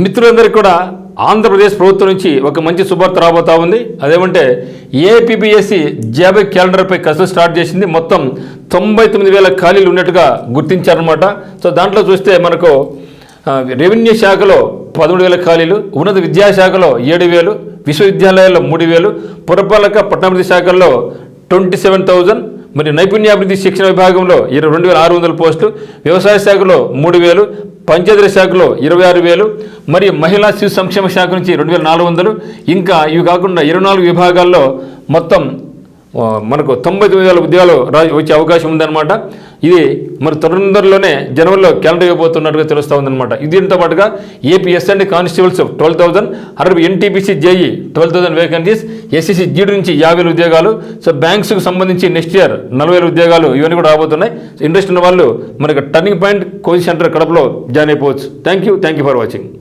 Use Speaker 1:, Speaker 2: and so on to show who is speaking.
Speaker 1: మిత్రులందరికీ కూడా ఆంధ్రప్రదేశ్ ప్రభుత్వం నుంచి ఒక మంచి శుభార్త రాబోతా ఉంది. అదేమంటే ఏపీపీఎస్సీ జాబ్ క్యాలెండర్పై కసరత్తు స్టార్ట్ చేసింది. మొత్తం 99,000 ఖాళీలు ఉన్నట్టుగా గుర్తించారనమాట. సో దాంట్లో చూస్తే మనకు రెవెన్యూ శాఖలో 13,000 ఖాళీలు, ఉన్నత విద్యాశాఖలో 7,000, విశ్వవిద్యాలయాల్లో 3,000, పురపాలక పట్టణాభివృద్ధి శాఖల్లో 27,000, మరి నైపుణ్యాభివృద్ధి శిక్షణ విభాగంలో 22,600 పోస్టులు, వ్యవసాయ శాఖలో 3,000, పంచాయతీరాజ్ శాఖలో 26,000, మరి మహిళా శిశు సంక్షేమ శాఖ నుంచి 2,400, ఇంకా ఇవి కాకుండా 24 విభాగాల్లో మొత్తం మనకు 99,000 ఉద్యోగాలు వచ్చే అవకాశం ఉందన్నమాట. ఇది మరి తొందరలోనే జనవరిలో క్యాలెండర్ ఇవ్వబోతున్నట్టుగా తెలుస్తూ ఉందన్నమాట. దీంతో పాటుగా ఏపీ ఎస్ఎండి కానిస్టేబుల్స్ 12,000, అరవై ఎన్టీపీసీ జేఈ 12,000 వేకెన్సీస్, ఎస్ఎస్సీ జీడీ నుంచి 50,000 ఉద్యోగాలు, సో బ్యాంక్స్కి సంబంధించి నెక్స్ట్ ఇయర్ 40,000 ఉద్యోగాలు ఇవన్నీ కూడా రాబోతున్నాయి. ఇంట్రెస్ట్ ఉన్న వాళ్ళు మనకు టర్నింగ్ పాయింట్ కోచింగ్ సెంటర్ కడపలో జాయిన్ అయిపోవచ్చు. Thank you for watching.